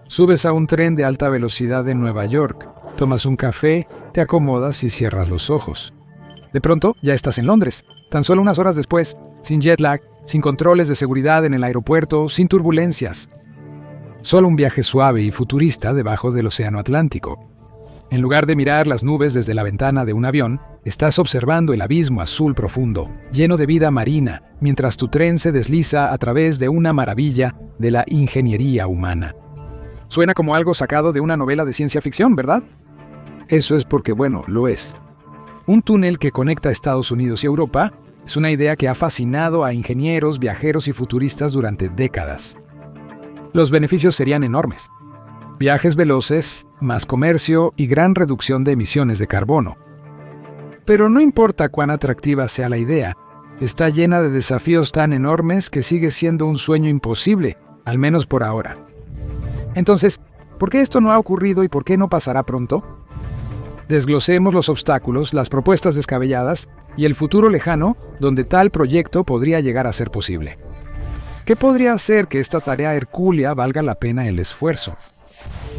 Subes a un tren de alta velocidad en Nueva York, tomas un café, te acomodas y cierras los ojos. De pronto, ya estás en Londres, tan solo unas horas después, sin jet lag, sin controles de seguridad en el aeropuerto, sin turbulencias. Solo un viaje suave y futurista debajo del océano Atlántico. En lugar de mirar las nubes desde la ventana de un avión, estás observando el abismo azul profundo, lleno de vida marina, mientras tu tren se desliza a través de una maravilla de la ingeniería humana. Suena como algo sacado de una novela de ciencia ficción, ¿verdad? Eso es porque, bueno, lo es. Un túnel que conecta Estados Unidos y Europa es una idea que ha fascinado a ingenieros, viajeros y futuristas durante décadas. Los beneficios serían enormes. Viajes veloces, más comercio y gran reducción de emisiones de carbono. Pero no importa cuán atractiva sea la idea, está llena de desafíos tan enormes que sigue siendo un sueño imposible, al menos por ahora. Entonces, ¿por qué esto no ha ocurrido y por qué no pasará pronto? Desglosemos los obstáculos, las propuestas descabelladas y el futuro lejano donde tal proyecto podría llegar a ser posible. ¿Qué podría hacer que esta tarea hercúlea valga la pena el esfuerzo?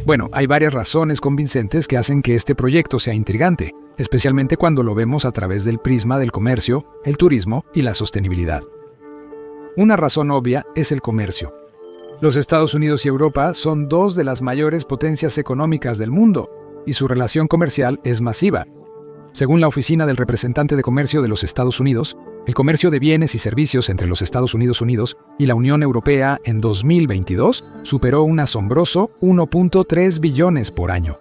Bueno, hay varias razones convincentes que hacen que este proyecto sea intrigante, especialmente cuando lo vemos a través del prisma del comercio, el turismo y la sostenibilidad. Una razón obvia es el comercio. Los Estados Unidos y Europa son dos de las mayores potencias económicas del mundo, y su relación comercial es masiva. Según la Oficina del Representante de Comercio de los Estados Unidos, el comercio de bienes y servicios entre los Estados Unidos y la Unión Europea en 2022 superó un asombroso 1.3 billones por año.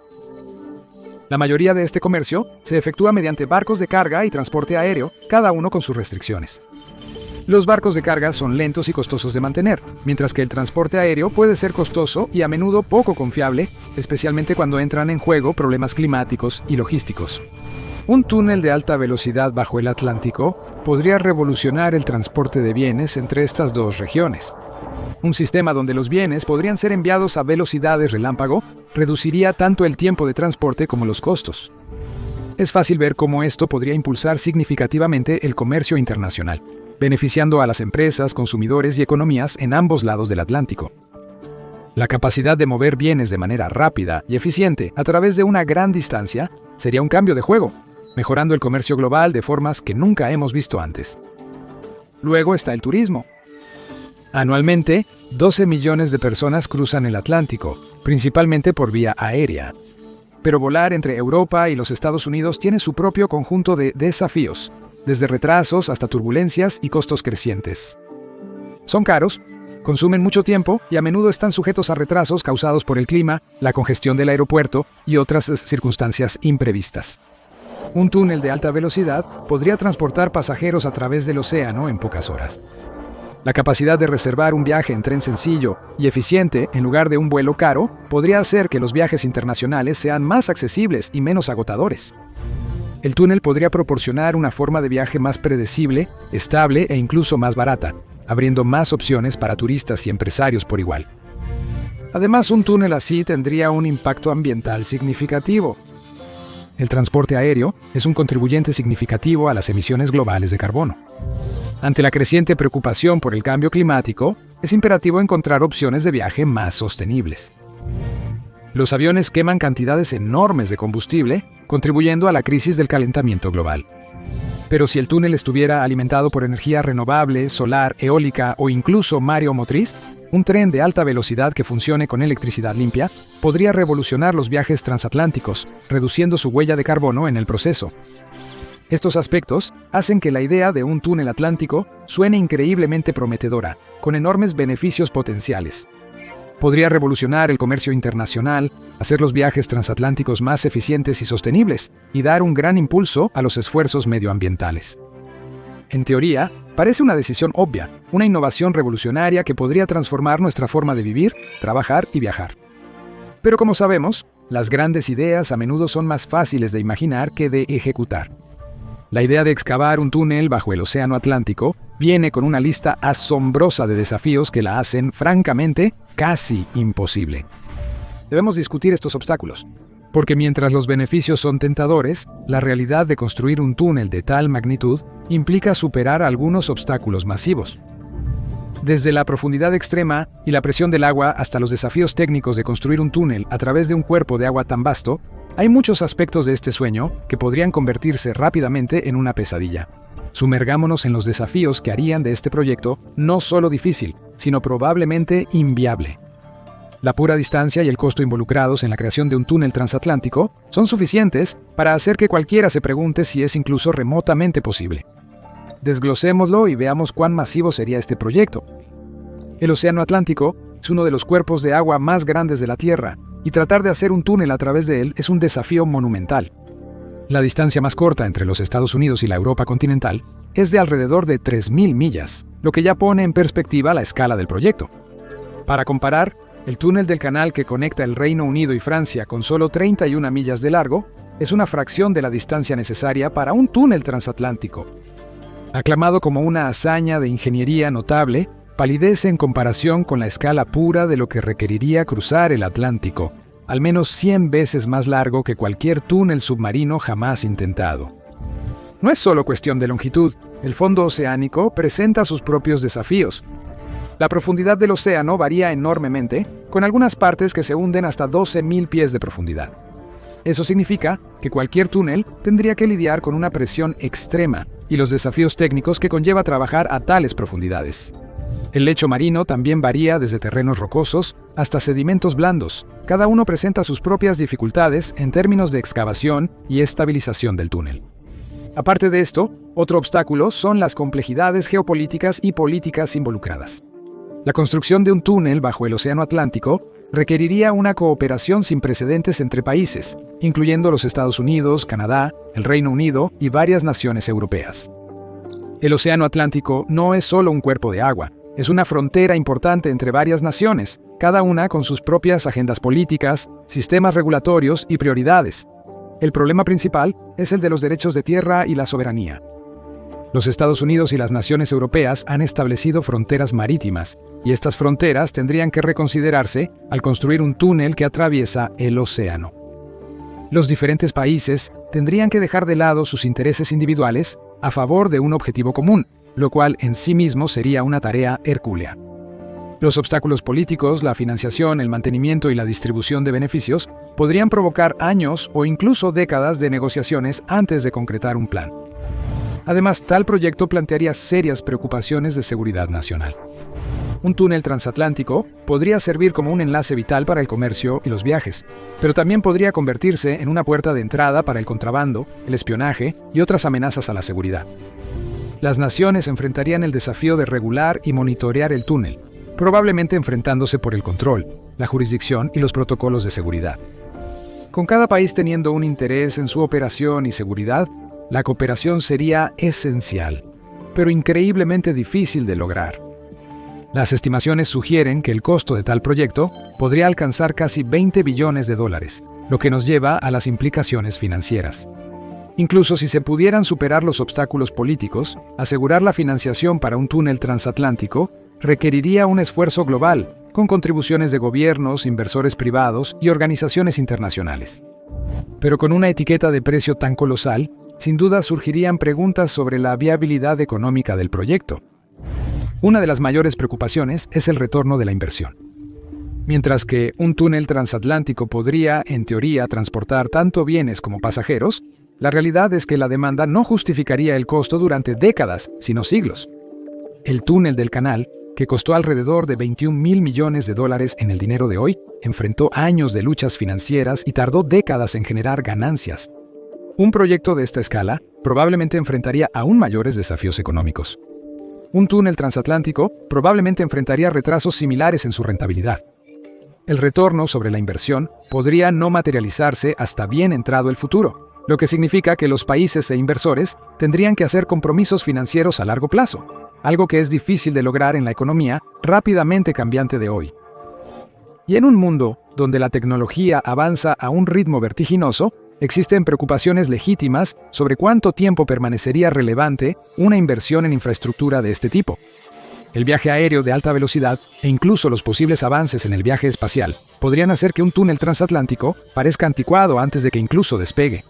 La mayoría de este comercio se efectúa mediante barcos de carga y transporte aéreo, cada uno con sus restricciones. Los barcos de carga son lentos y costosos de mantener, mientras que el transporte aéreo puede ser costoso y a menudo poco confiable, especialmente cuando entran en juego problemas climáticos y logísticos. Un túnel de alta velocidad bajo el Atlántico podría revolucionar el transporte de bienes entre estas dos regiones. Un sistema donde los bienes podrían ser enviados a velocidades relámpago reduciría tanto el tiempo de transporte como los costos. Es fácil ver cómo esto podría impulsar significativamente el comercio internacional, beneficiando a las empresas, consumidores y economías en ambos lados del Atlántico. La capacidad de mover bienes de manera rápida y eficiente a través de una gran distancia sería un cambio de juego, mejorando el comercio global de formas que nunca hemos visto antes. Luego está el turismo. Anualmente, 12 millones de personas cruzan el Atlántico, principalmente por vía aérea. Pero volar entre Europa y los Estados Unidos tiene su propio conjunto de desafíos, desde retrasos hasta turbulencias y costos crecientes. Son caros, consumen mucho tiempo y a menudo están sujetos a retrasos causados por el clima, la congestión del aeropuerto y otras circunstancias imprevistas. Un túnel de alta velocidad podría transportar pasajeros a través del océano en pocas horas. La capacidad de reservar un viaje en tren sencillo y eficiente en lugar de un vuelo caro podría hacer que los viajes internacionales sean más accesibles y menos agotadores. El túnel podría proporcionar una forma de viaje más predecible, estable e incluso más barata, abriendo más opciones para turistas y empresarios por igual. Además, un túnel así tendría un impacto ambiental significativo. El transporte aéreo es un contribuyente significativo a las emisiones globales de carbono. Ante la creciente preocupación por el cambio climático, es imperativo encontrar opciones de viaje más sostenibles. Los aviones queman cantidades enormes de combustible, contribuyendo a la crisis del calentamiento global. Pero si el túnel estuviera alimentado por energía renovable, solar, eólica o incluso mareomotriz, un tren de alta velocidad que funcione con electricidad limpia podría revolucionar los viajes transatlánticos, reduciendo su huella de carbono en el proceso. Estos aspectos hacen que la idea de un túnel atlántico suene increíblemente prometedora, con enormes beneficios potenciales. Podría revolucionar el comercio internacional, hacer los viajes transatlánticos más eficientes y sostenibles, y dar un gran impulso a los esfuerzos medioambientales. En teoría, parece una decisión obvia, una innovación revolucionaria que podría transformar nuestra forma de vivir, trabajar y viajar. Pero como sabemos, las grandes ideas a menudo son más fáciles de imaginar que de ejecutar. La idea de excavar un túnel bajo el océano Atlántico viene con una lista asombrosa de desafíos que la hacen, francamente, casi imposible. Debemos discutir estos obstáculos, porque mientras los beneficios son tentadores, la realidad de construir un túnel de tal magnitud implica superar algunos obstáculos masivos. Desde la profundidad extrema y la presión del agua hasta los desafíos técnicos de construir un túnel a través de un cuerpo de agua tan vasto, hay muchos aspectos de este sueño que podrían convertirse rápidamente en una pesadilla. Sumergámonos en los desafíos que harían de este proyecto no solo difícil, sino probablemente inviable. La pura distancia y el costo involucrados en la creación de un túnel transatlántico son suficientes para hacer que cualquiera se pregunte si es incluso remotamente posible. Desglosémoslo y veamos cuán masivo sería este proyecto. El Océano Atlántico es uno de los cuerpos de agua más grandes de la Tierra, y tratar de hacer un túnel a través de él es un desafío monumental. La distancia más corta entre los Estados Unidos y la Europa continental es de alrededor de 3.000 millas, lo que ya pone en perspectiva la escala del proyecto. Para comparar, el túnel del canal que conecta el Reino Unido y Francia con solo 31 millas de largo es una fracción de la distancia necesaria para un túnel transatlántico. Aclamado como una hazaña de ingeniería notable, palidece en comparación con la escala pura de lo que requeriría cruzar el Atlántico, al menos 100 veces más largo que cualquier túnel submarino jamás intentado. No es solo cuestión de longitud, el fondo oceánico presenta sus propios desafíos. La profundidad del océano varía enormemente, con algunas partes que se hunden hasta 12.000 pies de profundidad. Eso significa que cualquier túnel tendría que lidiar con una presión extrema y los desafíos técnicos que conlleva trabajar a tales profundidades. El lecho marino también varía desde terrenos rocosos hasta sedimentos blandos. Cada uno presenta sus propias dificultades en términos de excavación y estabilización del túnel. Aparte de esto, otro obstáculo son las complejidades geopolíticas y políticas involucradas. La construcción de un túnel bajo el Océano Atlántico requeriría una cooperación sin precedentes entre países, incluyendo los Estados Unidos, Canadá, el Reino Unido y varias naciones europeas. El Océano Atlántico no es solo un cuerpo de agua, es una frontera importante entre varias naciones, cada una con sus propias agendas políticas, sistemas regulatorios y prioridades. El problema principal es el de los derechos de tierra y la soberanía. Los Estados Unidos y las naciones europeas han establecido fronteras marítimas, y estas fronteras tendrían que reconsiderarse al construir un túnel que atraviesa el océano. Los diferentes países tendrían que dejar de lado sus intereses individuales a favor de un objetivo común, lo cual en sí mismo sería una tarea hercúlea. Los obstáculos políticos, la financiación, el mantenimiento y la distribución de beneficios podrían provocar años o incluso décadas de negociaciones antes de concretar un plan. Además, tal proyecto plantearía serias preocupaciones de seguridad nacional. Un túnel transatlántico podría servir como un enlace vital para el comercio y los viajes, pero también podría convertirse en una puerta de entrada para el contrabando, el espionaje y otras amenazas a la seguridad. Las naciones enfrentarían el desafío de regular y monitorear el túnel, probablemente enfrentándose por el control, la jurisdicción y los protocolos de seguridad. Con cada país teniendo un interés en su operación y seguridad, la cooperación sería esencial, pero increíblemente difícil de lograr. Las estimaciones sugieren que el costo de tal proyecto podría alcanzar casi $20 billones, lo que nos lleva a las implicaciones financieras. Incluso si se pudieran superar los obstáculos políticos, asegurar la financiación para un túnel transatlántico requeriría un esfuerzo global, con contribuciones de gobiernos, inversores privados y organizaciones internacionales. Pero con una etiqueta de precio tan colosal, sin duda surgirían preguntas sobre la viabilidad económica del proyecto. Una de las mayores preocupaciones es el retorno de la inversión. Mientras que un túnel transatlántico podría, en teoría, transportar tanto bienes como pasajeros, la realidad es que la demanda no justificaría el costo durante décadas, sino siglos. El túnel del canal, que costó alrededor de $21.000 millones en el dinero de hoy, enfrentó años de luchas financieras y tardó décadas en generar ganancias. Un proyecto de esta escala probablemente enfrentaría aún mayores desafíos económicos. Un túnel transatlántico probablemente enfrentaría retrasos similares en su rentabilidad. El retorno sobre la inversión podría no materializarse hasta bien entrado el futuro, lo que significa que los países e inversores tendrían que hacer compromisos financieros a largo plazo, algo que es difícil de lograr en la economía rápidamente cambiante de hoy. Y en un mundo donde la tecnología avanza a un ritmo vertiginoso, existen preocupaciones legítimas sobre cuánto tiempo permanecería relevante una inversión en infraestructura de este tipo. El viaje aéreo de alta velocidad e incluso los posibles avances en el viaje espacial podrían hacer que un túnel transatlántico parezca anticuado antes de que incluso despegue.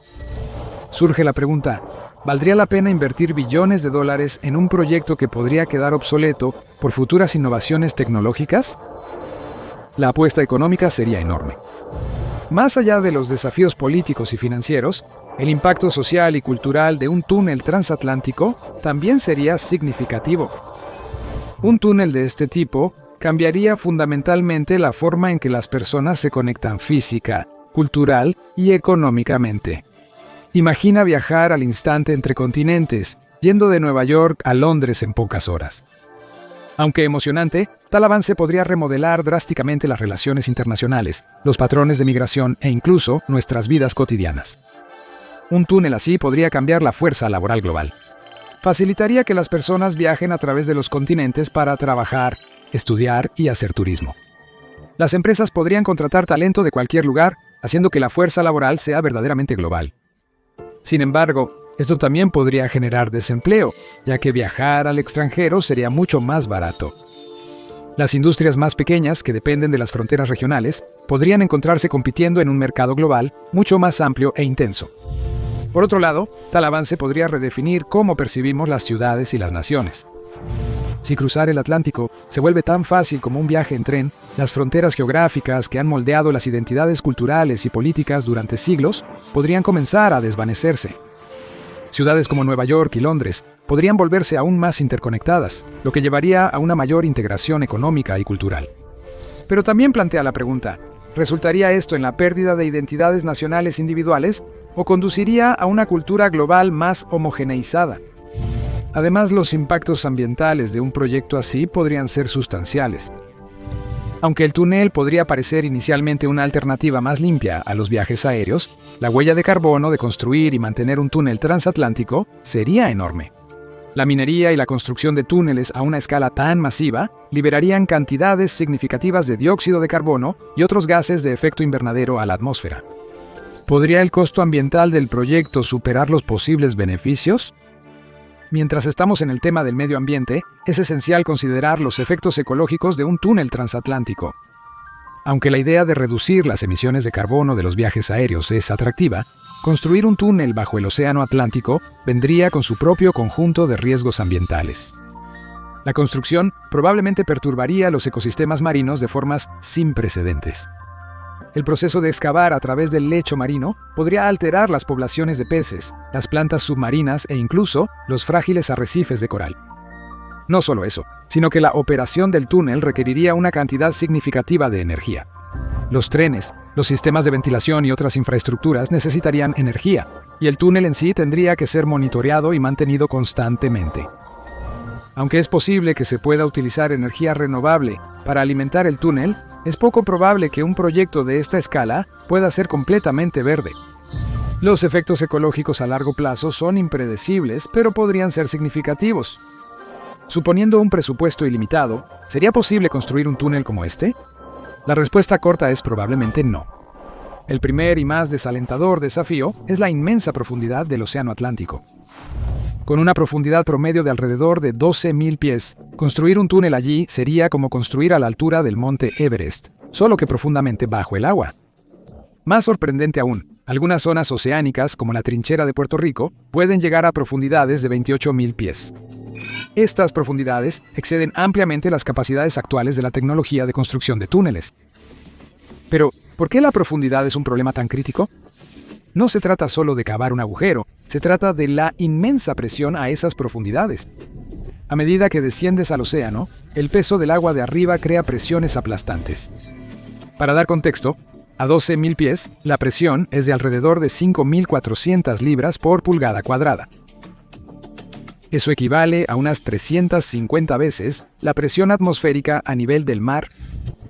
Surge la pregunta, ¿valdría la pena invertir billones de dólares en un proyecto que podría quedar obsoleto por futuras innovaciones tecnológicas? La apuesta económica sería enorme. Más allá de los desafíos políticos y financieros, el impacto social y cultural de un túnel transatlántico también sería significativo. Un túnel de este tipo cambiaría fundamentalmente la forma en que las personas se conectan física, cultural y económicamente. Imagina viajar al instante entre continentes, yendo de Nueva York a Londres en pocas horas. Aunque emocionante, tal avance podría remodelar drásticamente las relaciones internacionales, los patrones de migración e incluso nuestras vidas cotidianas. Un túnel así podría cambiar la fuerza laboral global. Facilitaría que las personas viajen a través de los continentes para trabajar, estudiar y hacer turismo. Las empresas podrían contratar talento de cualquier lugar, haciendo que la fuerza laboral sea verdaderamente global. Sin embargo, esto también podría generar desempleo, ya que viajar al extranjero sería mucho más barato. Las industrias más pequeñas, que dependen de las fronteras regionales, podrían encontrarse compitiendo en un mercado global mucho más amplio e intenso. Por otro lado, tal avance podría redefinir cómo percibimos las ciudades y las naciones. Si cruzar el Atlántico se vuelve tan fácil como un viaje en tren, las fronteras geográficas que han moldeado las identidades culturales y políticas durante siglos podrían comenzar a desvanecerse. Ciudades como Nueva York y Londres podrían volverse aún más interconectadas, lo que llevaría a una mayor integración económica y cultural. Pero también plantea la pregunta, ¿resultaría esto en la pérdida de identidades nacionales individuales o conduciría a una cultura global más homogeneizada? Además, los impactos ambientales de un proyecto así podrían ser sustanciales. Aunque el túnel podría parecer inicialmente una alternativa más limpia a los viajes aéreos, la huella de carbono de construir y mantener un túnel transatlántico sería enorme. La minería y la construcción de túneles a una escala tan masiva liberarían cantidades significativas de dióxido de carbono y otros gases de efecto invernadero a la atmósfera. ¿Podría el costo ambiental del proyecto superar los posibles beneficios? Mientras estamos en el tema del medio ambiente, es esencial considerar los efectos ecológicos de un túnel transatlántico. Aunque la idea de reducir las emisiones de carbono de los viajes aéreos es atractiva, construir un túnel bajo el Océano Atlántico vendría con su propio conjunto de riesgos ambientales. La construcción probablemente perturbaría los ecosistemas marinos de formas sin precedentes. El proceso de excavar a través del lecho marino podría alterar las poblaciones de peces, las plantas submarinas e incluso los frágiles arrecifes de coral. No solo eso, sino que la operación del túnel requeriría una cantidad significativa de energía. Los trenes, los sistemas de ventilación y otras infraestructuras necesitarían energía, y el túnel en sí tendría que ser monitoreado y mantenido constantemente. Aunque es posible que se pueda utilizar energía renovable para alimentar el túnel, es poco probable que un proyecto de esta escala pueda ser completamente verde. Los efectos ecológicos a largo plazo son impredecibles, pero podrían ser significativos. Suponiendo un presupuesto ilimitado, ¿sería posible construir un túnel como este? La respuesta corta es probablemente no. El primer y más desalentador desafío es la inmensa profundidad del Océano Atlántico. Con una profundidad promedio de alrededor de 12.000 pies, construir un túnel allí sería como construir a la altura del monte Everest, solo que profundamente bajo el agua. Más sorprendente aún, algunas zonas oceánicas, como la trinchera de Puerto Rico, pueden llegar a profundidades de 28.000 pies. Estas profundidades exceden ampliamente las capacidades actuales de la tecnología de construcción de túneles. Pero, ¿por qué la profundidad es un problema tan crítico? No se trata solo de cavar un agujero, se trata de la inmensa presión a esas profundidades. A medida que desciendes al océano, el peso del agua de arriba crea presiones aplastantes. Para dar contexto, a 12.000 pies, la presión es de alrededor de 5.400 libras por pulgada cuadrada. Eso equivale a unas 350 veces la presión atmosférica a nivel del mar.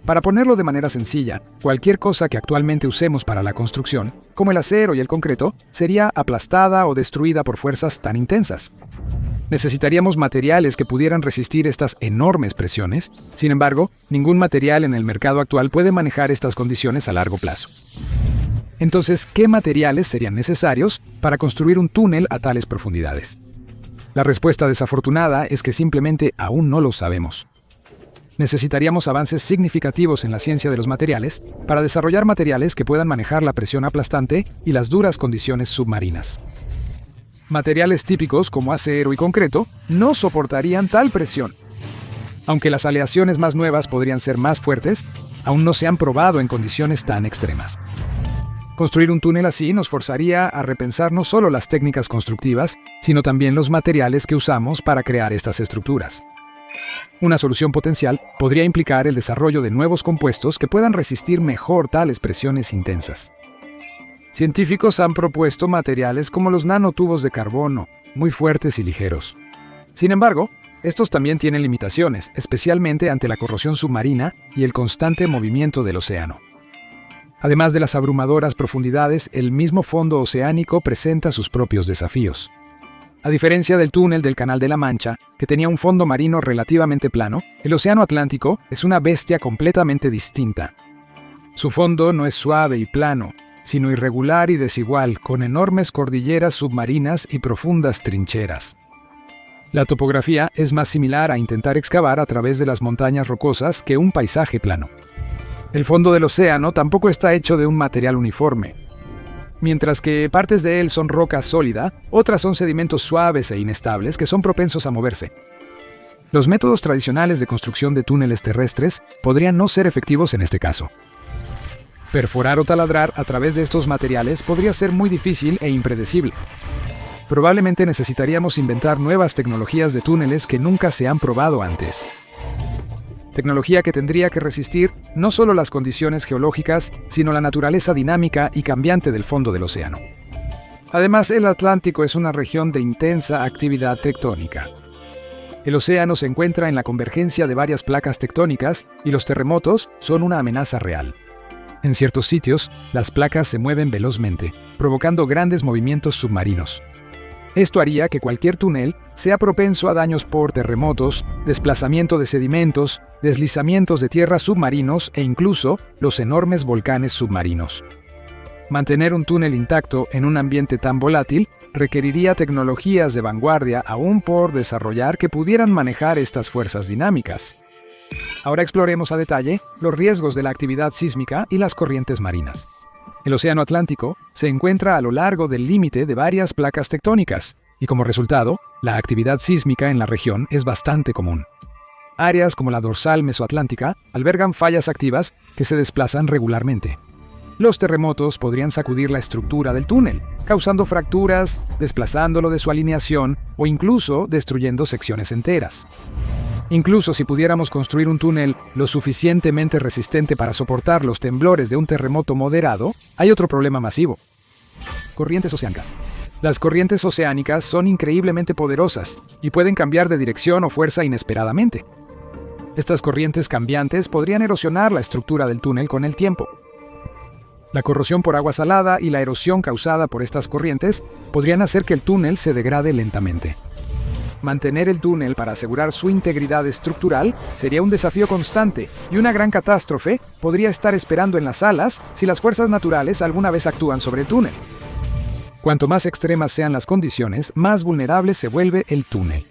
Para ponerlo de manera sencilla, cualquier cosa que actualmente usemos para la construcción, como el acero y el concreto, sería aplastada o destruida por fuerzas tan intensas. Necesitaríamos materiales que pudieran resistir estas enormes presiones. Sin embargo, ningún material en el mercado actual puede manejar estas condiciones a largo plazo. Entonces, ¿qué materiales serían necesarios para construir un túnel a tales profundidades? La respuesta desafortunada es que simplemente aún no lo sabemos. Necesitaríamos avances significativos en la ciencia de los materiales para desarrollar materiales que puedan manejar la presión aplastante y las duras condiciones submarinas. Materiales típicos como acero y concreto no soportarían tal presión. Aunque las aleaciones más nuevas podrían ser más fuertes, aún no se han probado en condiciones tan extremas. Construir un túnel así nos forzaría a repensar no solo las técnicas constructivas, sino también los materiales que usamos para crear estas estructuras. Una solución potencial podría implicar el desarrollo de nuevos compuestos que puedan resistir mejor tales presiones intensas. Científicos han propuesto materiales como los nanotubos de carbono, muy fuertes y ligeros. Sin embargo, estos también tienen limitaciones, especialmente ante la corrosión submarina y el constante movimiento del océano. Además de las abrumadoras profundidades, el mismo fondo oceánico presenta sus propios desafíos. A diferencia del túnel del Canal de la Mancha, que tenía un fondo marino relativamente plano, el Océano Atlántico es una bestia completamente distinta. Su fondo no es suave y plano, sino irregular y desigual, con enormes cordilleras submarinas y profundas trincheras. La topografía es más similar a intentar excavar a través de las montañas rocosas que un paisaje plano. El fondo del océano tampoco está hecho de un material uniforme. Mientras que partes de él son roca sólida, otras son sedimentos suaves e inestables que son propensos a moverse. Los métodos tradicionales de construcción de túneles terrestres podrían no ser efectivos en este caso. Perforar o taladrar a través de estos materiales podría ser muy difícil e impredecible. Probablemente necesitaríamos inventar nuevas tecnologías de túneles que nunca se han probado antes. Tecnología que tendría que resistir no solo las condiciones geológicas, sino la naturaleza dinámica y cambiante del fondo del océano. Además, el Atlántico es una región de intensa actividad tectónica. El océano se encuentra en la convergencia de varias placas tectónicas y los terremotos son una amenaza real. En ciertos sitios, las placas se mueven velozmente, provocando grandes movimientos submarinos. Esto haría que cualquier túnel sea propenso a daños por terremotos, desplazamiento de sedimentos, deslizamientos de tierra submarinos e incluso los enormes volcanes submarinos. Mantener un túnel intacto en un ambiente tan volátil requeriría tecnologías de vanguardia aún por desarrollar que pudieran manejar estas fuerzas dinámicas. Ahora exploremos a detalle los riesgos de la actividad sísmica y las corrientes marinas. El Océano Atlántico se encuentra a lo largo del límite de varias placas tectónicas, y como resultado, la actividad sísmica en la región es bastante común. Áreas como la dorsal mesoatlántica albergan fallas activas que se desplazan regularmente. Los terremotos podrían sacudir la estructura del túnel, causando fracturas, desplazándolo de su alineación o incluso destruyendo secciones enteras. Incluso si pudiéramos construir un túnel lo suficientemente resistente para soportar los temblores de un terremoto moderado, hay otro problema masivo. Corrientes oceánicas. Las corrientes oceánicas son increíblemente poderosas y pueden cambiar de dirección o fuerza inesperadamente. Estas corrientes cambiantes podrían erosionar la estructura del túnel con el tiempo. La corrosión por agua salada y la erosión causada por estas corrientes podrían hacer que el túnel se degrade lentamente. Mantener el túnel para asegurar su integridad estructural sería un desafío constante y una gran catástrofe podría estar esperando en las alas si las fuerzas naturales alguna vez actúan sobre el túnel. Cuanto más extremas sean las condiciones, más vulnerable se vuelve el túnel.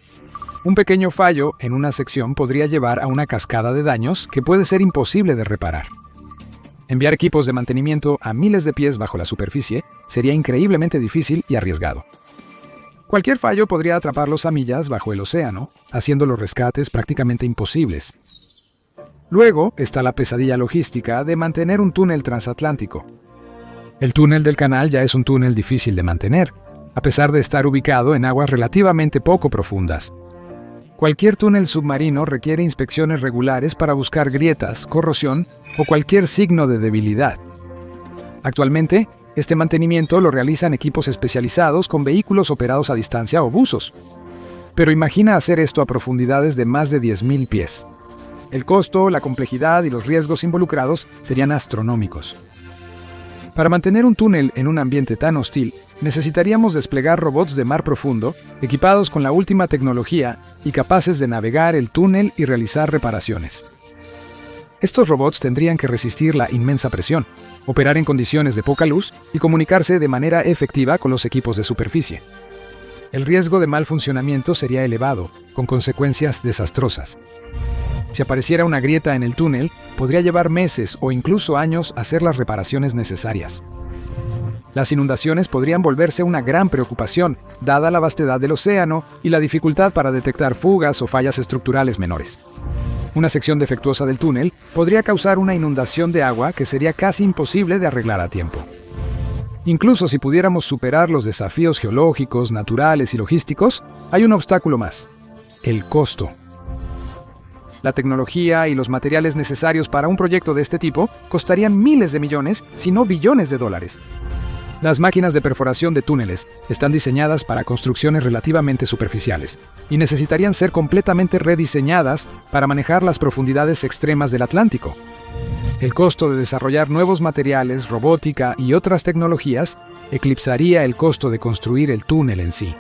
Un pequeño fallo en una sección podría llevar a una cascada de daños que puede ser imposible de reparar. Enviar equipos de mantenimiento a miles de pies bajo la superficie sería increíblemente difícil y arriesgado. Cualquier fallo podría atraparlos a millas bajo el océano, haciendo los rescates prácticamente imposibles. Luego está la pesadilla logística de mantener un túnel transatlántico. El túnel del canal ya es un túnel difícil de mantener, a pesar de estar ubicado en aguas relativamente poco profundas. Cualquier túnel submarino requiere inspecciones regulares para buscar grietas, corrosión o cualquier signo de debilidad. Actualmente, este mantenimiento lo realizan equipos especializados con vehículos operados a distancia o buzos. Pero imagina hacer esto a profundidades de más de 10.000 pies. El costo, la complejidad y los riesgos involucrados serían astronómicos. Para mantener un túnel en un ambiente tan hostil, necesitaríamos desplegar robots de mar profundo, equipados con la última tecnología y capaces de navegar el túnel y realizar reparaciones. Estos robots tendrían que resistir la inmensa presión, operar en condiciones de poca luz y comunicarse de manera efectiva con los equipos de superficie. El riesgo de mal funcionamiento sería elevado, con consecuencias desastrosas. Si apareciera una grieta en el túnel, podría llevar meses o incluso años hacer las reparaciones necesarias. Las inundaciones podrían volverse una gran preocupación, dada la vastedad del océano y la dificultad para detectar fugas o fallas estructurales menores. Una sección defectuosa del túnel podría causar una inundación de agua que sería casi imposible de arreglar a tiempo. Incluso si pudiéramos superar los desafíos geológicos, naturales y logísticos, hay un obstáculo más: el costo. La tecnología y los materiales necesarios para un proyecto de este tipo costarían miles de millones, si no billones de dólares. Las máquinas de perforación de túneles están diseñadas para construcciones relativamente superficiales y necesitarían ser completamente rediseñadas para manejar las profundidades extremas del Atlántico. El costo de desarrollar nuevos materiales, robótica y otras tecnologías eclipsaría el costo de construir el túnel en sí.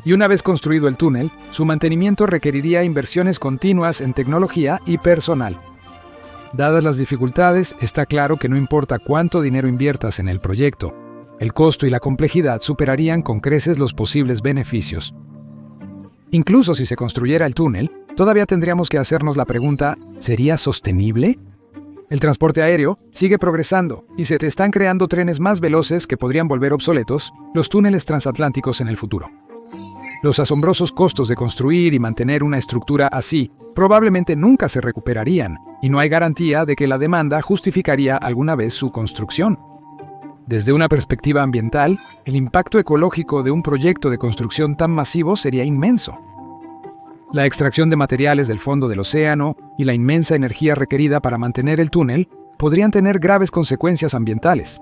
Y una vez construido el túnel, su mantenimiento requeriría inversiones continuas en tecnología y personal. Dadas las dificultades, está claro que no importa cuánto dinero inviertas en el proyecto, el costo y la complejidad superarían con creces los posibles beneficios. Incluso si se construyera el túnel, todavía tendríamos que hacernos la pregunta: ¿sería sostenible? El transporte aéreo sigue progresando y se están creando trenes más veloces que podrían volver obsoletos los túneles transatlánticos en el futuro. Los asombrosos costos de construir y mantener una estructura así probablemente nunca se recuperarían, y no hay garantía de que la demanda justificaría alguna vez su construcción. Desde una perspectiva ambiental, el impacto ecológico de un proyecto de construcción tan masivo sería inmenso. La extracción de materiales del fondo del océano y la inmensa energía requerida para mantener el túnel podrían tener graves consecuencias ambientales.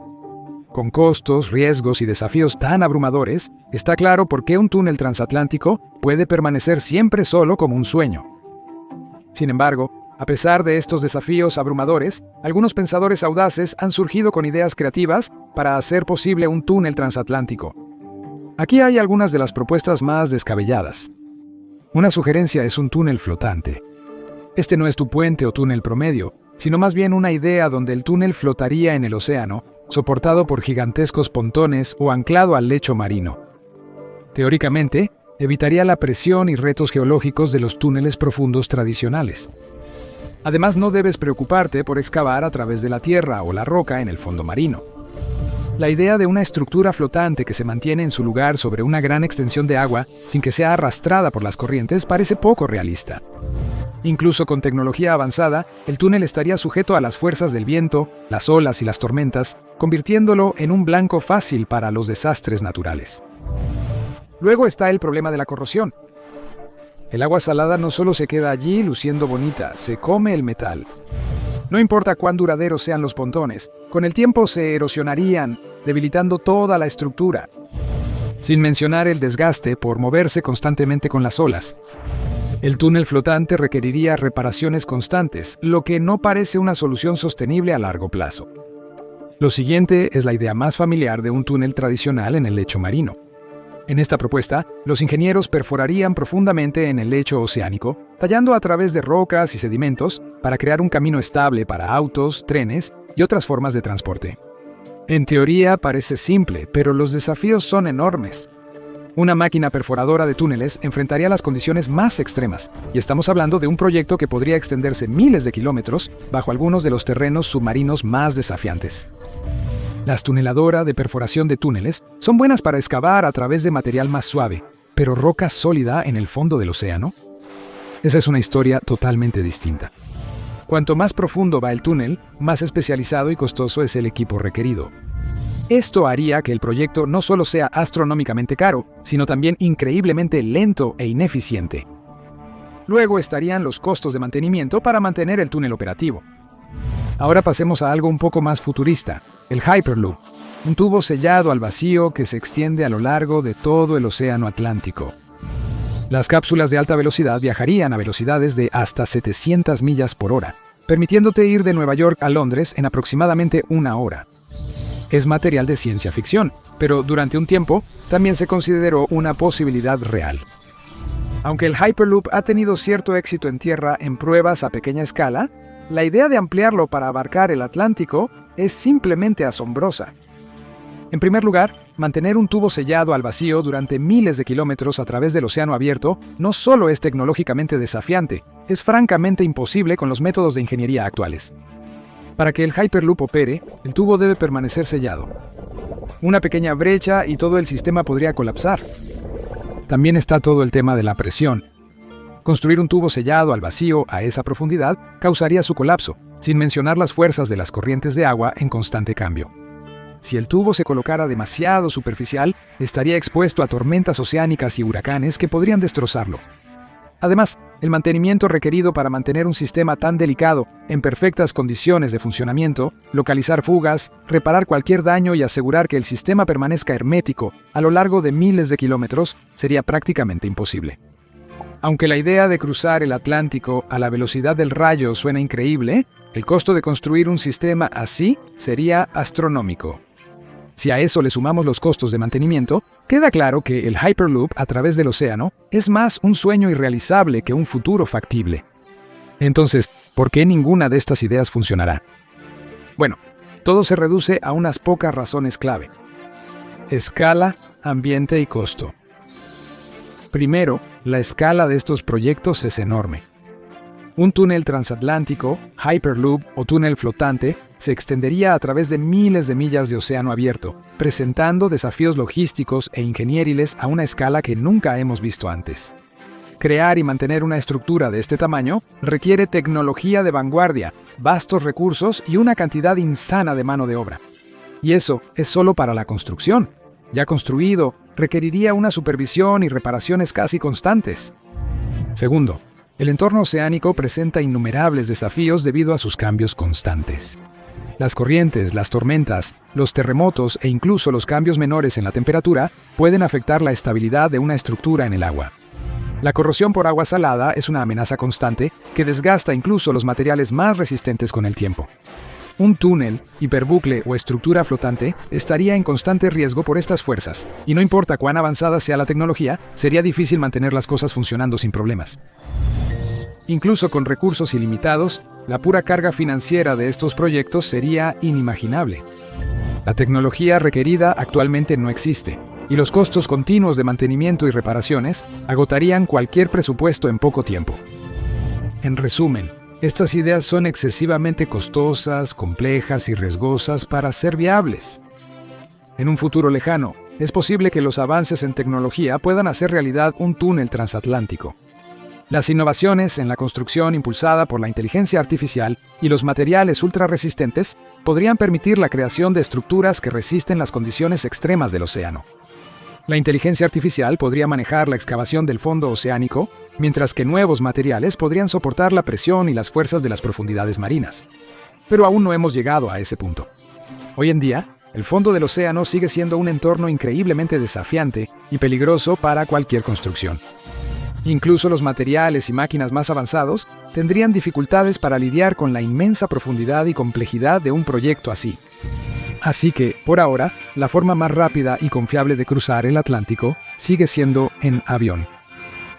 Con costos, riesgos y desafíos tan abrumadores, está claro por qué un túnel transatlántico puede permanecer siempre solo como un sueño. Sin embargo, a pesar de estos desafíos abrumadores, algunos pensadores audaces han surgido con ideas creativas para hacer posible un túnel transatlántico. Aquí hay algunas de las propuestas más descabelladas. Una sugerencia es un túnel flotante. Este no es tu puente o túnel promedio, sino más bien una idea donde el túnel flotaría en el océano, soportado por gigantescos pontones o anclado al lecho marino. Teóricamente, evitaría la presión y retos geológicos de los túneles profundos tradicionales. Además, no debes preocuparte por excavar a través de la tierra o la roca en el fondo marino. La idea de una estructura flotante que se mantiene en su lugar sobre una gran extensión de agua sin que sea arrastrada por las corrientes parece poco realista. Incluso con tecnología avanzada, el túnel estaría sujeto a las fuerzas del viento, las olas y las tormentas, convirtiéndolo en un blanco fácil para los desastres naturales. Luego está el problema de la corrosión. El agua salada no solo se queda allí luciendo bonita, se come el metal. No importa cuán duraderos sean los pontones, con el tiempo se erosionarían, debilitando toda la estructura. Sin mencionar el desgaste por moverse constantemente con las olas. El túnel flotante requeriría reparaciones constantes, lo que no parece una solución sostenible a largo plazo. Lo siguiente es la idea más familiar de un túnel tradicional en el lecho marino. En esta propuesta, los ingenieros perforarían profundamente en el lecho oceánico, tallando a través de rocas y sedimentos para crear un camino estable para autos, trenes y otras formas de transporte. En teoría parece simple, pero los desafíos son enormes. Una máquina perforadora de túneles enfrentaría las condiciones más extremas, y estamos hablando de un proyecto que podría extenderse miles de kilómetros bajo algunos de los terrenos submarinos más desafiantes. Las tuneladoras de perforación de túneles son buenas para excavar a través de material más suave, pero roca sólida en el fondo del océano. Esa es una historia totalmente distinta. Cuanto más profundo va el túnel, más especializado y costoso es el equipo requerido. Esto haría que el proyecto no solo sea astronómicamente caro, sino también increíblemente lento e ineficiente. Luego estarían los costos de mantenimiento para mantener el túnel operativo. Ahora pasemos a algo un poco más futurista, el Hyperloop, un tubo sellado al vacío que se extiende a lo largo de todo el océano Atlántico. Las cápsulas de alta velocidad viajarían a velocidades de hasta 700 millas por hora, permitiéndote ir de Nueva York a Londres en aproximadamente 1 hora. Es material de ciencia ficción, pero durante un tiempo también se consideró una posibilidad real. Aunque el Hyperloop ha tenido cierto éxito en tierra en pruebas a pequeña escala, la idea de ampliarlo para abarcar el Atlántico es simplemente asombrosa. En primer lugar, mantener un tubo sellado al vacío durante miles de kilómetros a través del océano abierto no solo es tecnológicamente desafiante, es francamente imposible con los métodos de ingeniería actuales. Para que el Hyperloop opere, el tubo debe permanecer sellado. Una pequeña brecha y todo el sistema podría colapsar. También está todo el tema de la presión. Construir un tubo sellado al vacío a esa profundidad causaría su colapso, sin mencionar las fuerzas de las corrientes de agua en constante cambio. Si el tubo se colocara demasiado superficial, estaría expuesto a tormentas oceánicas y huracanes que podrían destrozarlo. Además, el mantenimiento requerido para mantener un sistema tan delicado en perfectas condiciones de funcionamiento, localizar fugas, reparar cualquier daño y asegurar que el sistema permanezca hermético a lo largo de miles de kilómetros sería prácticamente imposible. Aunque la idea de cruzar el Atlántico a la velocidad del rayo suena increíble, el costo de construir un sistema así sería astronómico. Si a eso le sumamos los costos de mantenimiento, queda claro que el Hyperloop a través del océano es más un sueño irrealizable que un futuro factible. Entonces, ¿por qué ninguna de estas ideas funcionará? Bueno, todo se reduce a unas pocas razones clave: escala, ambiente y costo. Primero, la escala de estos proyectos es enorme. Un túnel transatlántico, Hyperloop o túnel flotante, se extendería a través de miles de millas de océano abierto, presentando desafíos logísticos e ingenieriles a una escala que nunca hemos visto antes. Crear y mantener una estructura de este tamaño requiere tecnología de vanguardia, vastos recursos y una cantidad insana de mano de obra. Y eso es solo para la construcción. Ya construido, requeriría una supervisión y reparaciones casi constantes. Segundo, el entorno oceánico presenta innumerables desafíos debido a sus cambios constantes. Las corrientes, las tormentas, los terremotos e incluso los cambios menores en la temperatura pueden afectar la estabilidad de una estructura en el agua. La corrosión por agua salada es una amenaza constante que desgasta incluso los materiales más resistentes con el tiempo. Un túnel, hiperbucle o estructura flotante estaría en constante riesgo por estas fuerzas, y no importa cuán avanzada sea la tecnología, sería difícil mantener las cosas funcionando sin problemas. Incluso con recursos ilimitados, la pura carga financiera de estos proyectos sería inimaginable. La tecnología requerida actualmente no existe, y los costos continuos de mantenimiento y reparaciones agotarían cualquier presupuesto en poco tiempo. En resumen, estas ideas son excesivamente costosas, complejas y riesgosas para ser viables. En un futuro lejano, es posible que los avances en tecnología puedan hacer realidad un túnel transatlántico. Las innovaciones en la construcción impulsada por la inteligencia artificial y los materiales ultrarresistentes podrían permitir la creación de estructuras que resisten las condiciones extremas del océano. La inteligencia artificial podría manejar la excavación del fondo oceánico, mientras que nuevos materiales podrían soportar la presión y las fuerzas de las profundidades marinas. Pero aún no hemos llegado a ese punto. Hoy en día, el fondo del océano sigue siendo un entorno increíblemente desafiante y peligroso para cualquier construcción. Incluso los materiales y máquinas más avanzados tendrían dificultades para lidiar con la inmensa profundidad y complejidad de un proyecto así. Así que, por ahora, la forma más rápida y confiable de cruzar el Atlántico sigue siendo en avión.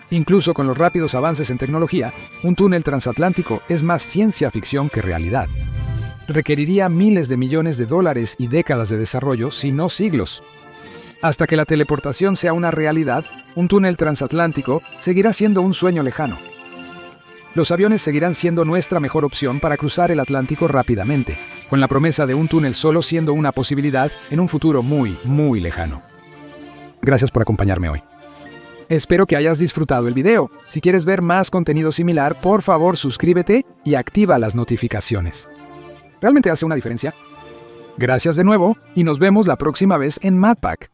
Incluso con los rápidos avances en tecnología, un túnel transatlántico es más ciencia ficción que realidad. Requeriría miles de millones de dólares y décadas de desarrollo, si no siglos. Hasta que la teleportación sea una realidad, un túnel transatlántico seguirá siendo un sueño lejano. Los aviones seguirán siendo nuestra mejor opción para cruzar el Atlántico rápidamente, con la promesa de un túnel solo siendo una posibilidad en un futuro muy, muy lejano. Gracias por acompañarme hoy. Espero que hayas disfrutado el video. Si quieres ver más contenido similar, por favor suscríbete y activa las notificaciones. ¿Realmente hace una diferencia? Gracias de nuevo y nos vemos la próxima vez en MathPack.